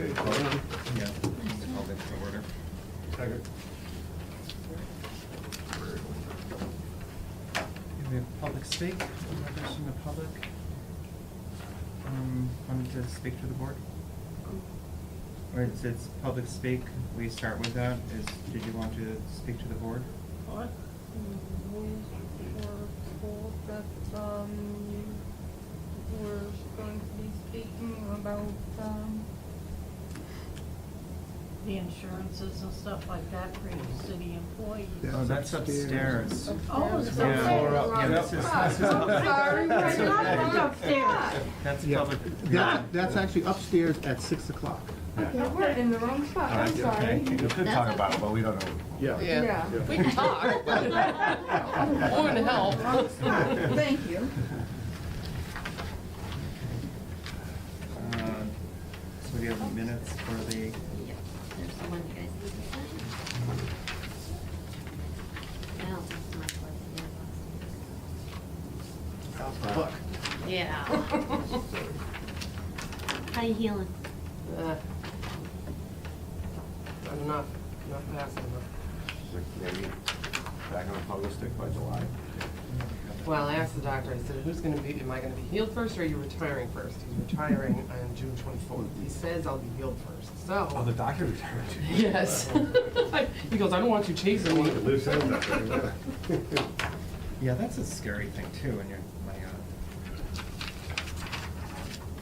Okay, Yeah. Call it to order. second. We have public speak, members from the public. Wanted to speak to the board? Or it's public speak, we start with that, did you want to speak to the board? What? We were told that, we're going to be speaking about, the insurances and stuff like that for the city employees. Oh, that's upstairs. Oh, it's Yeah. upstairs. Yeah, this is- I'm sorry, we're That's not okay. upstairs. That's Yeah. public. That's actually upstairs at 6 o'clock. Okay, we're in the wrong spot, I'm Okay. sorry. We could talk about it, but we don't know. Yeah. Yeah. We can talk, but more to help. Thank you. So we have minutes for the, Yep, there's the one you guys need to sign. I don't think it's much like Look. it. Yeah. How you healing? Enough, not fast enough. Maybe back on a pogo stick by July. Well, I asked the doctor, I said, am I gonna be healed first or are you retiring first? He's retiring on June 24th. He says I'll be healed first, so. Oh, the doctor retired. Yes. He goes, I don't want you chasing me. yeah, that's a scary thing too, when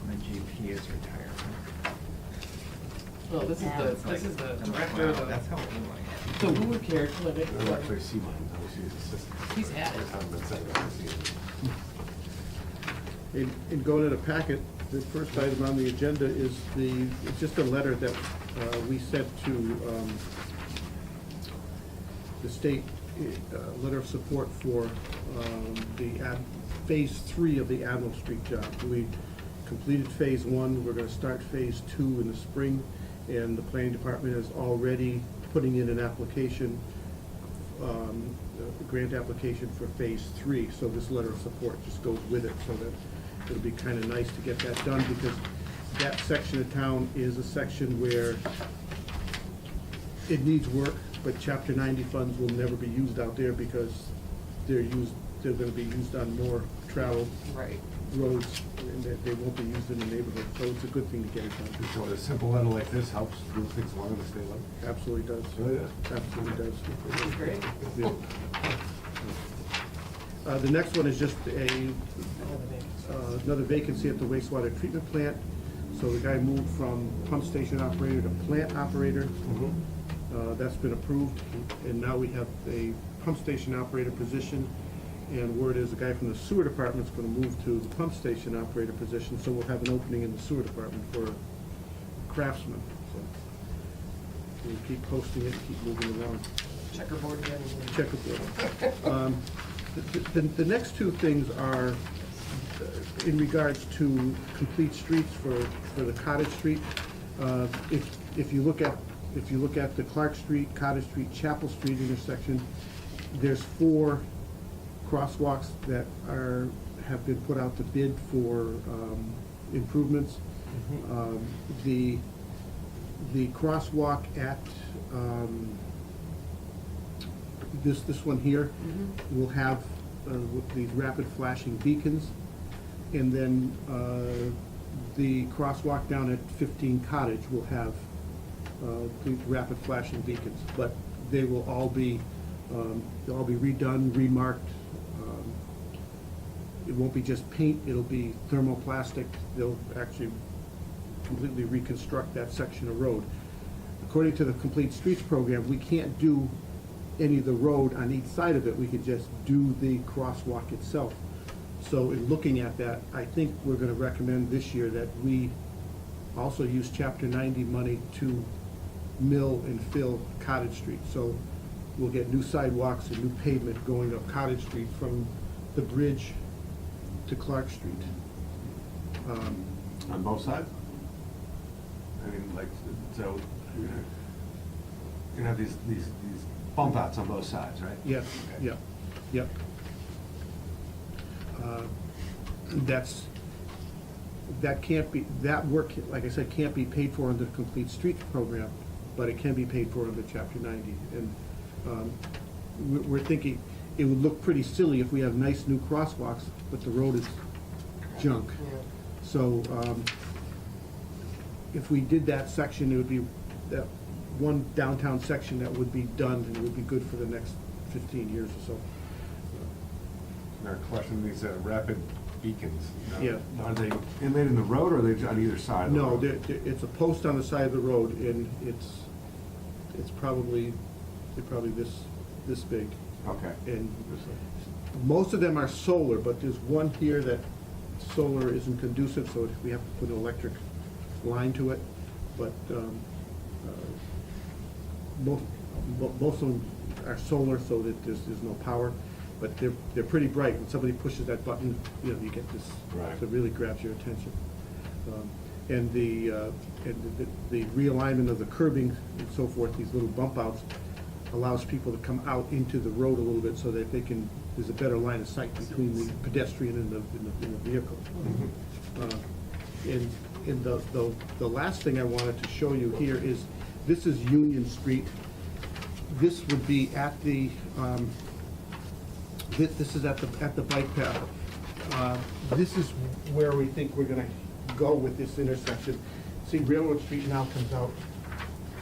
my GP is retired. Well, this is the director of That's the, how old I am. the wound care clinic. I don't actually see mine, I see his assistant. He's had it. First time I've been sent out to see him. In going to the packet, the first item on the agenda is it's just a letter that we sent to the state, letter of support for phase 3 of the Admiral Street job. We completed phase 1, we're gonna start phase 2 in the spring, and the planning department is already putting in an application, a grant application for phase 3, so this letter of support just goes with it, so that it'll be kind of nice to get that done, because that section of town is a section where it needs work, but Chapter 90 funds will never be used out there because they're gonna be used on more traveled Right. roads, and they won't be used in the neighborhood, so it's a good thing to get it done. So a simple letter like this helps move things along in the state level? Absolutely does. Oh, yeah. Absolutely does. This is great. Yeah. The next one is just another vacancy at the wastewater treatment plant. So the guy moved from pump station operator to plant operator. That's been approved, and now we have a pump station operator position. And word is the guy from the sewer department's gonna move to the pump station operator position, so we'll have an opening in the sewer department for a craftsman. So we'll keep posting it and keep moving along. Checkerboard again. Checkerboard. The next two things are in regards to complete streets for the Cottage Street. If you look at the Clark Street, Cottage Street, Chapel Street intersection, there's 4 crosswalks that have been put out to bid for improvements. The crosswalk at this one here will have with these rapid flashing beacons, and then the crosswalk down at 15 Cottage will have the rapid flashing beacons, but they will all be they'll all be redone, remarked. It won't be just paint, it'll be thermoplastic. They'll actually completely reconstruct that section of road. According to the Complete Streets program, we can't do any of the road on each side of it, we could just do the crosswalk itself. So in looking at that, I think we're gonna recommend this year that we also use Chapter 90 money to mill and fill Cottage Street. So we'll get new sidewalks and new pavement going up Cottage Street from the bridge to Clark Street. On both sides? I mean, like, so you're gonna have these bump outs on both sides, right? Yes, Okay. yep. That's that can't be, that work, like I said, can't be paid for under the Complete Streets program, but it can be paid for under Chapter 90. And we're thinking, it would look pretty silly if we have nice new crosswalks, but the road is junk. Yeah. So, if we did that section, it would be that one downtown section that would be done, and it would be good for the next 15 years or so. Now, question, these rapid beacons, Yeah. are they inlaid in the road, or are they on either side of the No, road? it's a post on the side of the road, and it's probably, they're probably this big. Okay. And most of them are solar, but there's one here that solar isn't conducive, so we have to put an electric line to it. But most of them are solar, so that there's no power. But they're pretty bright. When somebody pushes that button, you know, you get this, Right. it really grabs your attention. And the realignment of the curbing and so forth, these little bump outs, allows people to come out into the road a little bit so that they can, there's a better line of sight between the pedestrian and the vehicle. And the last thing I wanted to show you here is, this is Union Street. This would be at the, this is at the bike path. This is where we think we're gonna go with this intersection. See, Railroad Street now comes out,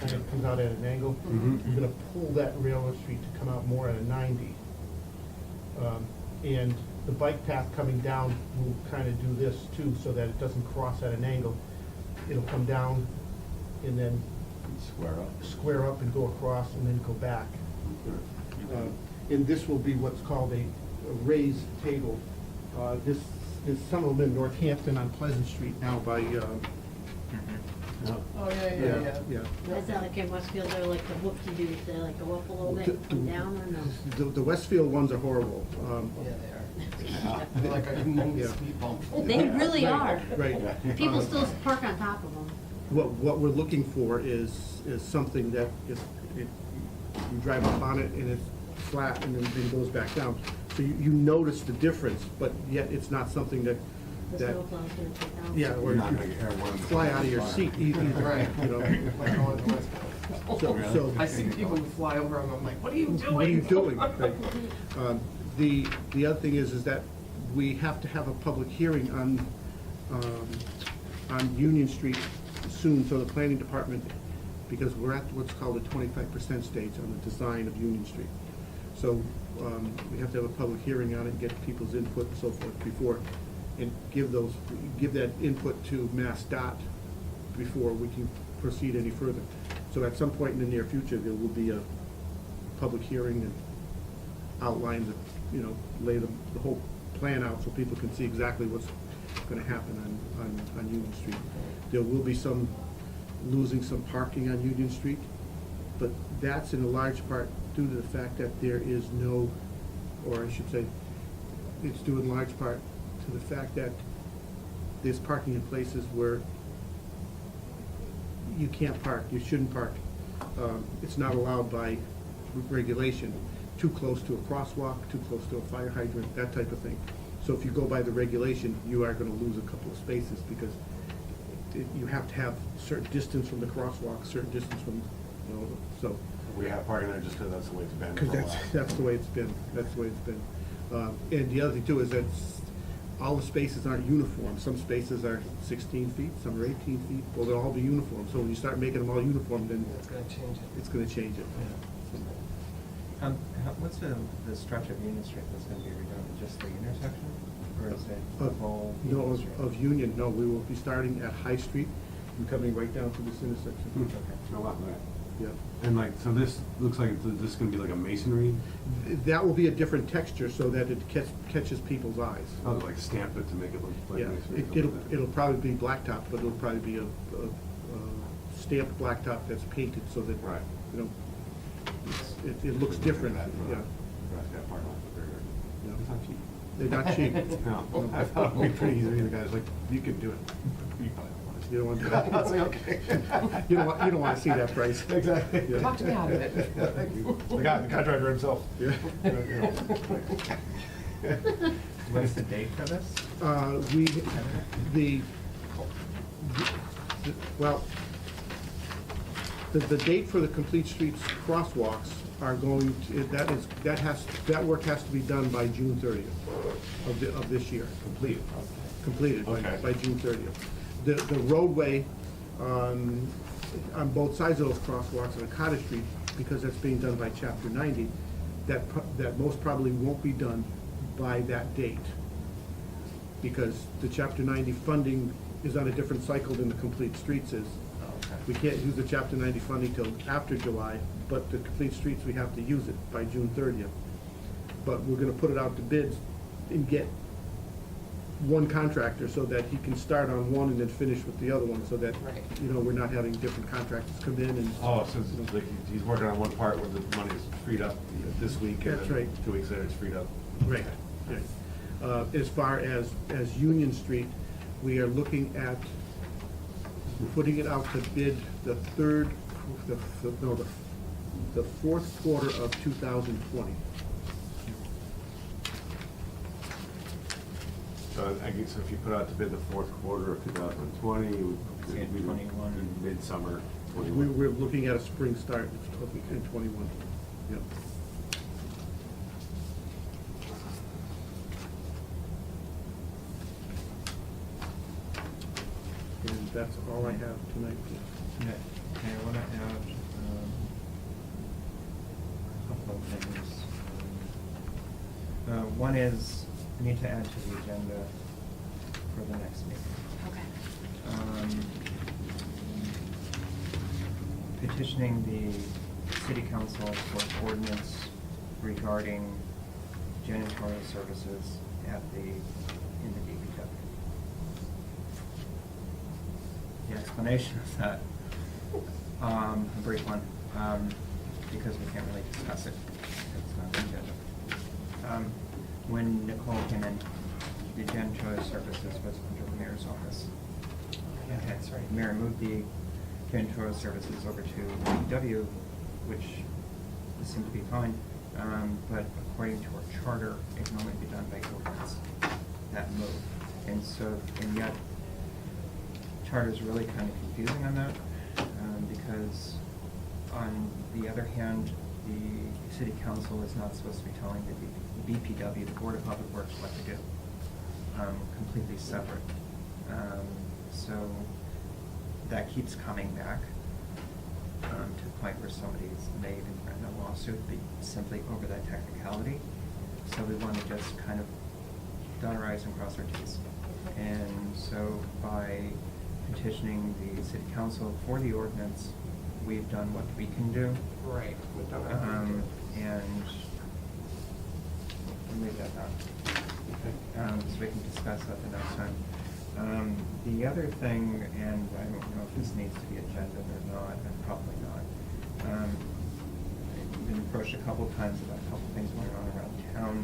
kind of comes out at an angle. Mhm. We're gonna pull that Railroad Street to come out more at a 90. And the bike path coming down will kind of do this too, so that it doesn't cross at an angle. It'll come down and then square up and go across and then go back. And this will be what's called a raised table. This is some of them in Northampton on Pleasant Street now by, Oh, yeah. Is that like in Westfield, they're like the whoop-de-doos, they like go up a little bit, come down, or no? The Westfield ones are horrible. Yeah, they are. They're like a humongous Yeah. speed bump. They really are. Right. People still park on top of them. What we're looking for is something that you drive up on it and it's flat and then goes back down. So you notice the difference, but yet it's not something that, The snowplow's gonna take down. yeah, We're or not gonna get airborne. fly out of your seat either, Right. you know. Like going to West Coast. So, I see people who fly over them, I'm like, what are you doing? what are you doing? Right. The other thing is that we have to have a public hearing on Union Street soon, so the planning department, because we're at what's called the 25% stage on the design of Union Street. So, we have to have a public hearing on it, and get people's input and so forth before, and give that input to MassDOT before we can proceed any further. So at some point in the near future, there will be a public hearing and outline the, lay the whole plan out so people can see exactly what's gonna happen on Union Street. There will be losing some parking on Union Street, but that's in a large part due to the fact that there is no, or I should say, it's due in large part to the fact that there's parking in places where you can't park, you shouldn't park. It's not allowed by regulation, too close to a crosswalk, too close to a fire hydrant, that type of thing. So if you go by the regulation, you are gonna lose a couple of spaces because you have to have a certain distance from the crosswalk, a certain distance from, so. We have parking there just because that's the way it's been for Because a while. that's the way it's been, and the other thing too is that all the spaces aren't uniform. Some spaces are 16 feet, some are 18 feet, well, they'll all be uniform. So when you start making them all uniform, then It's gonna change it. it's gonna change it. What's the stretch of Union Street that's gonna be redone, just the intersection, or is it the whole No, Union Street? of Union, no, we will be starting at High Street and coming right down to this intersection. A lot, right. Yeah. And so this looks like this is gonna be like a masonry, That will be a different texture so that it catches people's eyes. oh, like stamp it to make it look like Yeah, masonry. it'll probably be blacktop, but it'll probably be a stamped blacktop that's painted so that, Right. it looks different, yeah. That parking lot, but Yeah. it's not cheap. They're not cheap. No, I thought it would be pretty easy, the guy's like, you can do it. You probably don't want to. You don't want to do I was that. like, okay. You don't want to see that price. Exactly. Yeah. Talk to me out of it. The contractor himself. Yeah. What's the date for this? Well, the date for the Complete Streets crosswalks are going to, that work has to be done by June 30th of this year. Completed Okay. by June 30th. The roadway on both sides of those crosswalks on Cottage Street, because that's being done by Chapter 90, that most probably won't be done by that date. Because the Chapter 90 funding is on a different cycle than the Complete Streets is. We can't use the Chapter 90 funding till after July, but the Complete Streets, we have to use it by June 30th. But we're gonna put it out to bids and get one contractor so that he can start on one and then finish with the other one, so that, Right. we're not having different contractors come in and. Oh, so it's like he's working on one part where the money is freed up this week, and That's then right. 2 weeks later it's freed up. Right, right. As far as Union Street, we are looking at putting it out to bid the fourth quarter of 2020. So I guess if you put out to bid the fourth quarter of 2020, it would Say be 21. midsummer 21. We're looking at a spring start in 21, yeah. And that's all I have tonight. Okay, I wanna add, a couple of things. One is, I need to add to the agenda for the next meeting. Petitioning the city council for ordinance regarding janitorial services in the DPW. The explanation of that, a brief one, because we can't really discuss it, it's not on the agenda. When Nicole came in, the janitorial services was under the mayor's office. Yeah, that's right. The mayor moved the janitorial services over to DPW, which seemed to be fine, but according to our charter, it can only be done by ordinance, that move. And yet, charter's really kind of confusing on that, because on the other hand, the city council is not supposed to be telling the BPW, the Board of Public Works, what to do, completely separate. So that keeps coming back, to the point where somebody's made and written a lawsuit simply over that technicality. So we want to just kind of dot our i's and cross our t's. And so by petitioning the city council for the ordinance, we've done what we can do. Right. We've done what we And can we'll leave that down. So we can discuss that the next time. The other thing, and I don't know if this needs to be agended or not, and probably not. I've been approached a couple of times about a couple of things going on around town.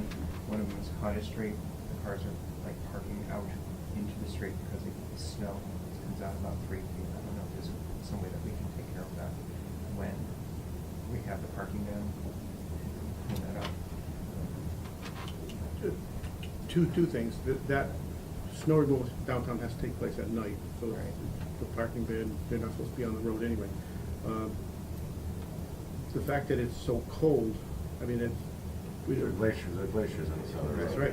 One of them is Cottage Street. The cars are like parking out into the street because of the snow. It comes out about 3 feet. I don't know if there's some way that we can take care of that when we have the parking ban. Clean that up. Two things, that snow removal downtown has to take place at night, so Right. the parking ban, they're not supposed to be on the road anyway. The fact that it's so cold, I mean, it's, There are glaciers on the southern road. That's right.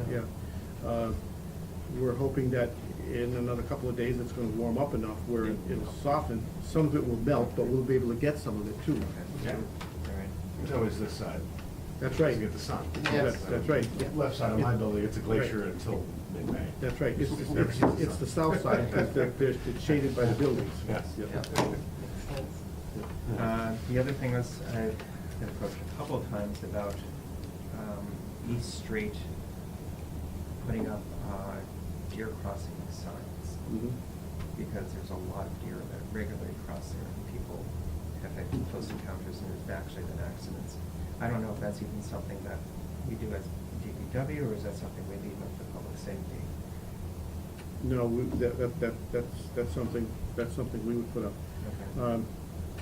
Yeah. We're hoping that in another couple of days, it's gonna warm up enough where it'll soften. Some of it will melt, but we'll be able to get some of it too. Yeah. All right. It's always this side. That's right. You get the sun. Yes. That's right. Left side of my building, it's a glacier until mid-May. That's right. It's the south side, because it's shaded by the buildings. Yes. Yeah. Yeah. Makes sense. The other thing was, I've been approached a couple of times about East Street putting up deer crossing signs, Mhm. because there's a lot of deer that regularly cross there, and people have had close encounters, and there's actually been accidents. I don't know if that's even something that we do as DPW, or is that something we leave up to public safety? No, that's something we would put up. Okay.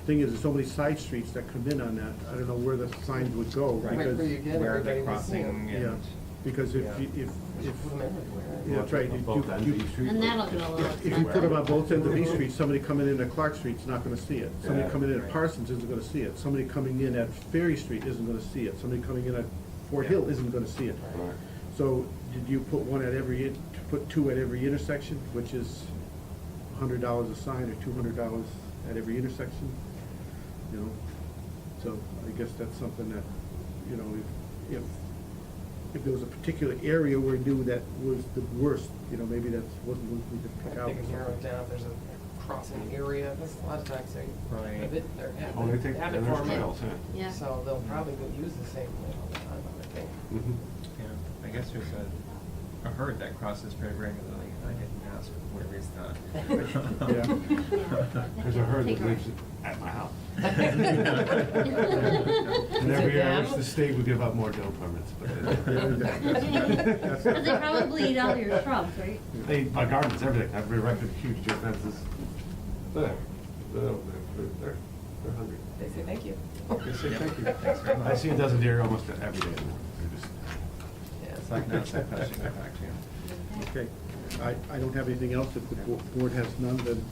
Thing is, there's so many side streets that come in on that, I don't know where the signs would go. Right. because- Where you get Where everybody they're to see 'em. crossing Yeah. and, Because if, Yeah. if, Put them everywhere. yeah, that's right. On both ends of East Street. And that'll get a little If you expensive. put them on both ends of East Street, somebody coming in at Clark Street's not gonna see it. Somebody Yeah. coming in at Right. Parsons isn't gonna see it. Somebody coming in at Ferry Street isn't gonna see it. Somebody coming in at Fort Yeah. Hill isn't gonna see it. Right. So, did you put one at every, put two at every intersection, which is $100 a sign or $200 at every intersection? You know, so I guess that's something that, you know, if there was a particular area where we knew that was the worst, you know, maybe that's what we could pick out. They can narrow it down if there's a crossing area, because a lot of times they Right. have it, they're Oh, they take, habit and there's forming. trails, yeah. Yeah. So they'll probably go use the same way all the time, I would think. Mhm. Yeah, I guess there's a herd that crosses pretty regularly, I didn't ask where is that. Yeah. There's a herd Take that a lives ride. at my house. And Is it every year, I them? wish the state would give out more doe permits, but Because they probably eat all your shrubs, right? they eat my gardens, everything. I've erected huge deer fences. They're hungry. They say thank you. They say Yeah. thank you. Thanks very much. I see a dozen deer almost every day anymore. They're just, Yeah. So I can ask that question, get back to you. Okay, I don't have anything else. If the board has none, then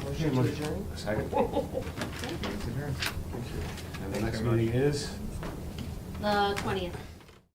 Motion to adjourn? Second. Meeting's adjourned. And the next meeting is? The 20th.